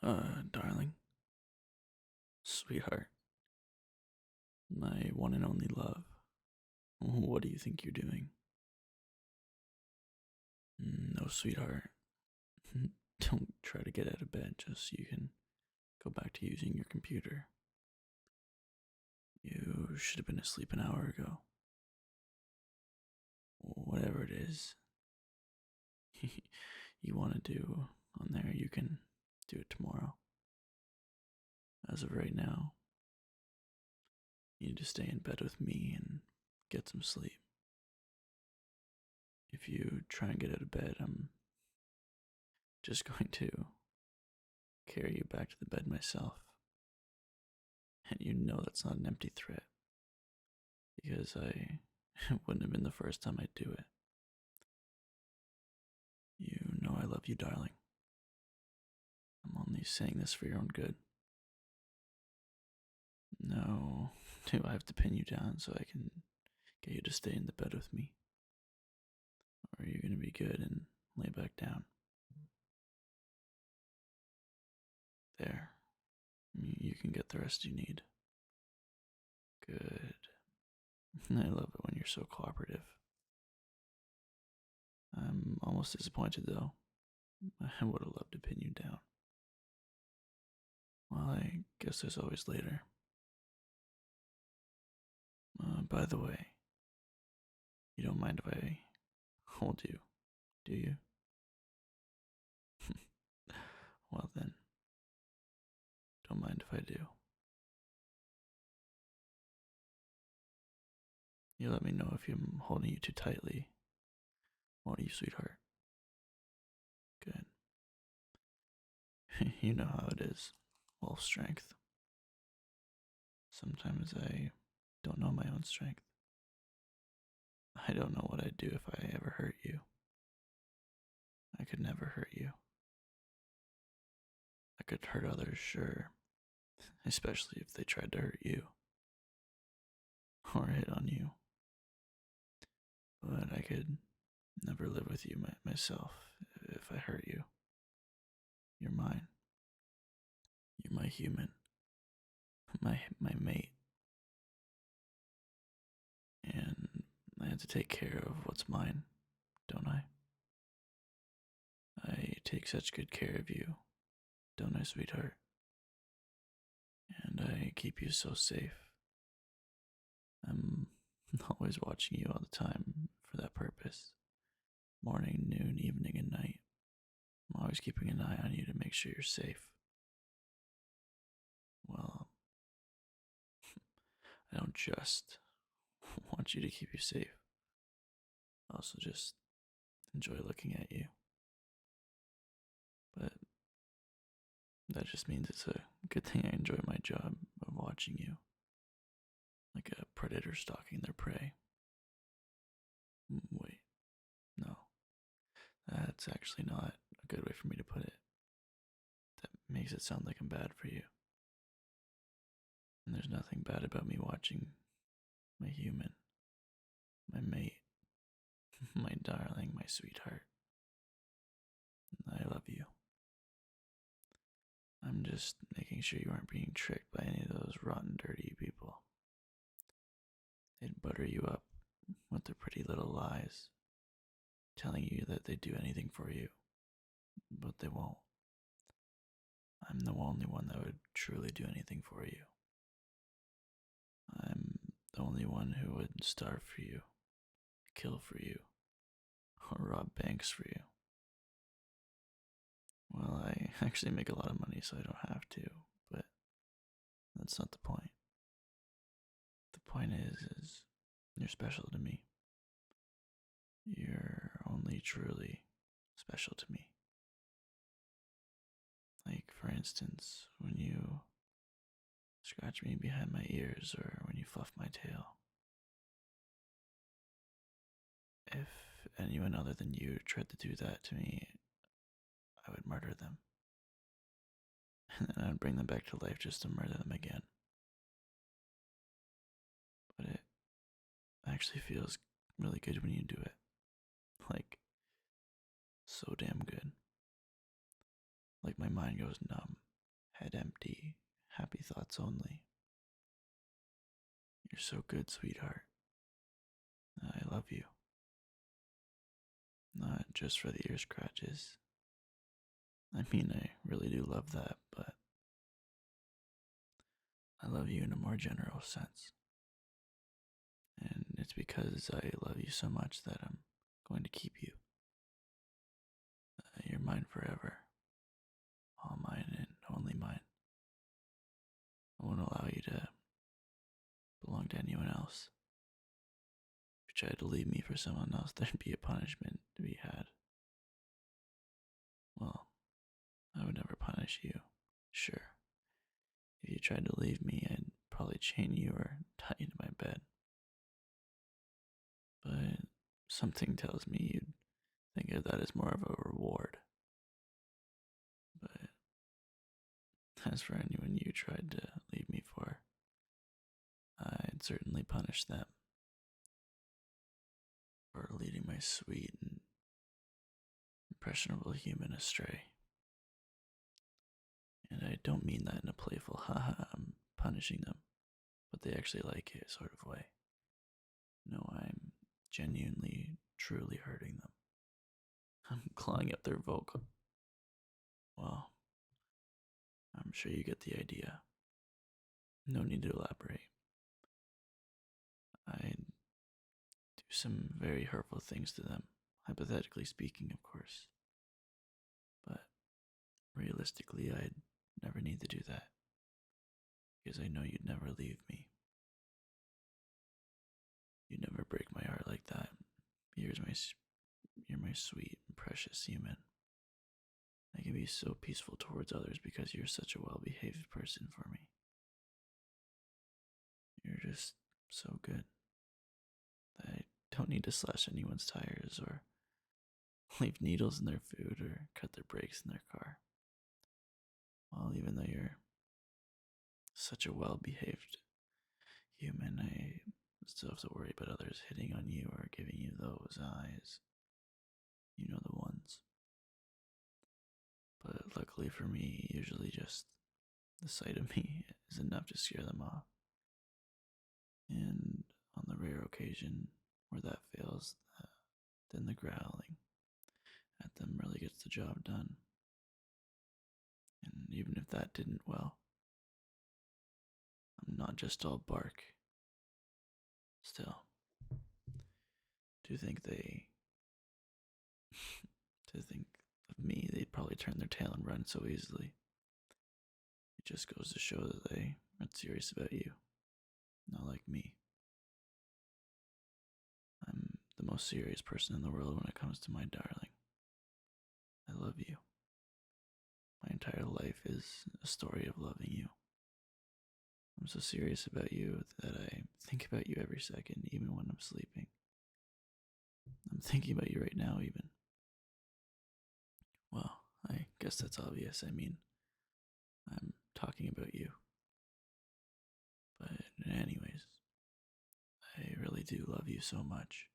Darling, sweetheart, my one and only love, what do you think you're doing? No, sweetheart, don't try to get out of bed just so you can go back to using your computer. You should have been asleep an hour ago. Whatever it is you want to do on there, you can do it tomorrow. As of right now, you need to stay in bed with me and get some sleep. If you try and get out of bed, I'm just going to carry you back to the bed myself. And you know that's not an empty threat, because it wouldn't have been the first time I'd do it. You know I love you, darling. I'm only saying this for your own good. No, do I have to pin you down so I can get you to stay in the bed with me? Or are you going to be good and lay back down? There. You can get the rest you need. Good. I love it when you're so cooperative. I'm almost disappointed though. I would have loved to pin you down. Well, I guess there's always later. By the way, you don't mind if I hold you, do you? Well then, don't mind if I do. You let me know if I'm holding you too tightly, won't you, sweetheart? Good. You know how it is, wolf strength. Sometimes I don't know my own strength. I don't know what I'd do if I ever hurt you. I could never hurt you. I could hurt others, sure, especially if they tried to hurt you or hit on you. But I could never live with you myself if I hurt you. You're mine. You're my human. My mate. And I have to take care of what's mine, don't I? I take such good care of you, don't I, sweetheart? And I keep you so safe. I'm always watching you all the time for that purpose. Morning, noon, evening, and night. I'm always keeping an eye on you to make sure you're safe. Well, I don't just want you to keep you safe. I also just enjoy looking at you. But that just means it's a good thing I enjoy my job of watching you. Like a predator stalking their prey. Wait, no. That's actually not a good way for me to put it. That makes it sound like I'm bad for you. And there's nothing bad about me watching my human, my mate, my darling, my sweetheart. I love you. I'm just making sure you aren't being tricked by any of those rotten, dirty people. They'd butter you up with their pretty little lies, telling you that they'd do anything for you, but they won't. I'm the only one that would truly do anything for you. I'm the only one who would starve for you, kill for you, or rob banks for you. Well, I actually make a lot of money, so I don't have to, but that's not the point. The point is you're special to me. You're only truly special to me. Like, for instance, when you scratch me behind my ears or when you fluff my tail. If anyone other than you tried to do that to me, I would murder them. And then I would bring them back to life just to murder them again. But it actually feels really good when you do it. Like, so damn good. Like my mind goes numb head empty, happy thoughts only. You're so good, sweetheart. I love you. Not just for the ear scratches. I mean, I really do love that, but I love you in a more general sense. And it's because I love you so much that I'm going to keep you. You're mine forever. All mine and only mine. I won't allow you to belong to anyone else. If you tried to leave me for someone else, there'd be a punishment to be had. Well, I would never punish you. Sure. If you tried to leave me, I'd probably chain you or tie you to my bed. But something tells me you'd think of that as more of a reward. But as for anyone you tried to leave me for, I'd certainly punish them for leading my sweet and impressionable human astray. And I don't mean that in a playful, haha, I'm punishing them, but they actually like it sort of way. No, I'm genuinely, truly hurting them. I'm clawing up their vocal. Well, I'm sure you get the idea. No need to elaborate. I do some very hurtful things to them, hypothetically speaking, of course. But realistically, I'd never need to do that, because I know you'd never leave me. You'd never break my heart like that. You're my sweet and precious human. I can be so peaceful towards others because you're such a well-behaved person for me. You're just so good that I don't need to slash anyone's tires or leave needles in their food or cut their brakes in their car. Well, even though you're such a well-behaved human, I still have to worry about others hitting on you or giving you those eyes. You know the ones. But luckily for me, usually just the sight of me is enough to scare them off. And on the rare occasion where that fails, then the growling at them really gets the job done. And even if that didn't, well, I'm not just all bark. Still, to think to think of me, they'd probably turn their tail and run so easily. It just goes to show that they aren't serious about you. Not like me. I'm the most serious person in the world when it comes to my darling. I love you. My entire life is a story of loving you. I'm so serious about you that I think about you every second, even when I'm sleeping. I'm thinking about you right now, even. Well, I guess that's obvious. I mean, I'm talking about you. But, anyways, I really do love you so much.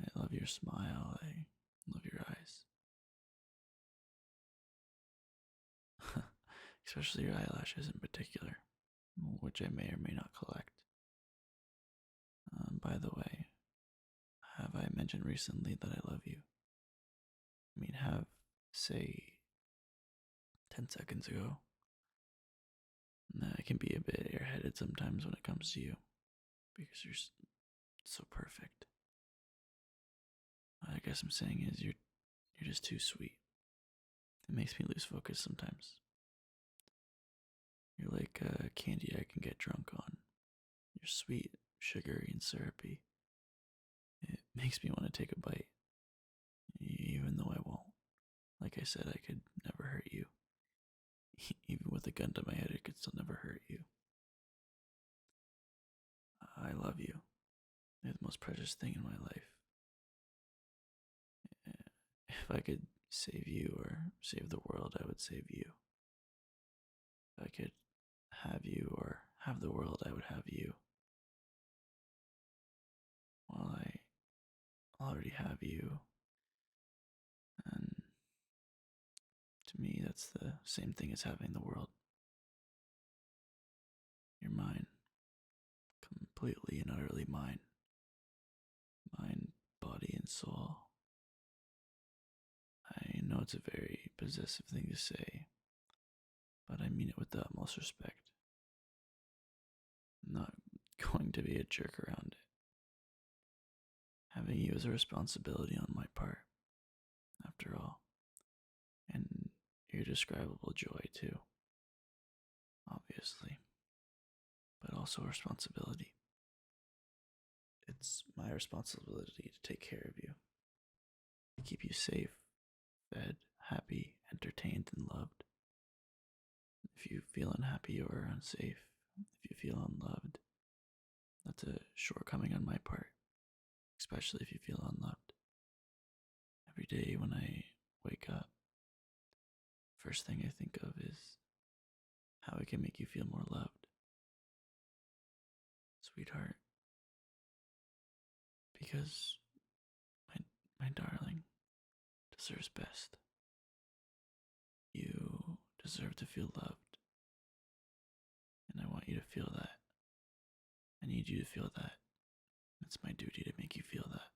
I love your smile. I love your eyes. Especially your eyelashes in particular, which I may or may not collect. By the way, have I mentioned recently that I love you? I mean, say, 10 seconds ago. I can be a bit airheaded sometimes when it comes to you, because you're so perfect. I guess I'm saying is you're just too sweet. It makes me lose focus sometimes. You're like candy I can get drunk on. You're sweet, sugary, and syrupy. It makes me want to take a bite, even though I won't. Like I said, I could never hurt you. Even with a gun to my head, it could still never hurt you. I love you. You're the most precious thing in my life. If I could save you or save the world, I would save you. If I could have you or have the world, I would have you. Well, I already have you. And To me, that's the same thing as having the world. You're mine. Completely and utterly mine. Mind, body, and soul. I know it's a very possessive thing to say, but I mean it with the utmost respect. I'm not going to be a jerk around it. Having you is a responsibility on my part, after all, and your describable joy, too, obviously, but also a responsibility. It's my responsibility to take care of you, to keep you safe, fed, happy, entertained, and loved. If you feel unhappy or unsafe, if you feel unloved, that's a shortcoming on my part, especially if you feel unloved. Every day when I wake up, first thing I think of is how I can make you feel more loved. Sweetheart, because my darling deserves best. You deserve to feel loved, and I want you to feel that. I need you to feel that. It's my duty to make you feel that.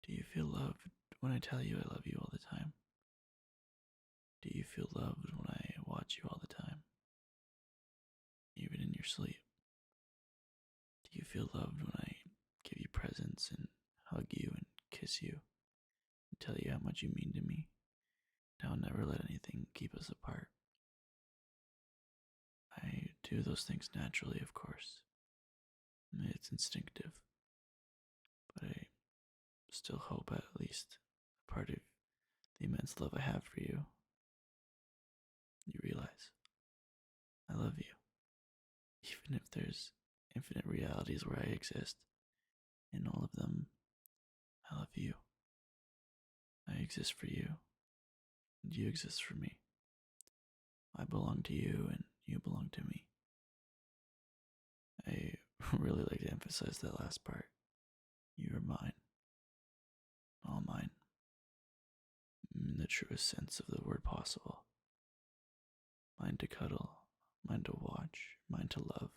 Do you feel loved when I tell you I love you all the time? Do you feel loved when I watch you all the time? Even in your sleep? Do you feel loved when I give you presents and hug you and kiss you and tell you how much you mean to me? And I'll never let anything keep us apart. I do those things naturally, of course. It's instinctive. But I still hope at least a part of the immense love I have for you, you realize I love you. Even if there's infinite realities where I exist, in all of them, I love you. I exist for you, and you exist for me. I belong to you, and you belong to me. I really like to emphasize that last part. You are mine. All mine. In the truest sense of the word possible. Mine to cuddle, mine to watch, mine to love.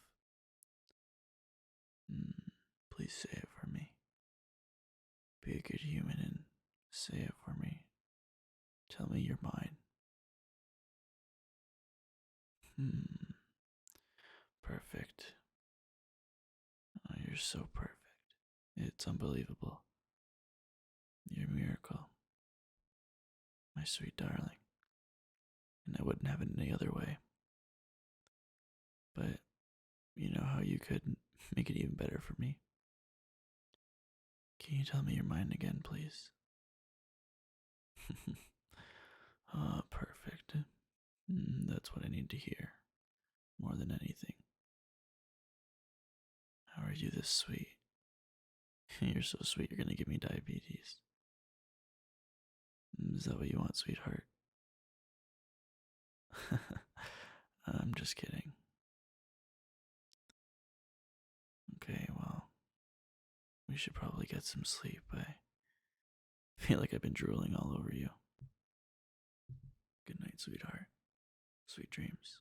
Please say it for me. Be a good human and say it for me. Tell me you're mine. Perfect. Oh, you're so perfect. It's unbelievable. You're a miracle. My sweet darling. And I wouldn't have it any other way. But you know how you could make it even better for me? Can you tell me you're mine again, please? Perfect. That's what I need to hear. More than anything. How are you this sweet? You're so sweet, you're gonna give me diabetes. Is that what you want, sweetheart? I'm just kidding. Okay, well, we should probably get some sleep. I feel like I've been drooling all over you. Good night, sweetheart. Sweet dreams.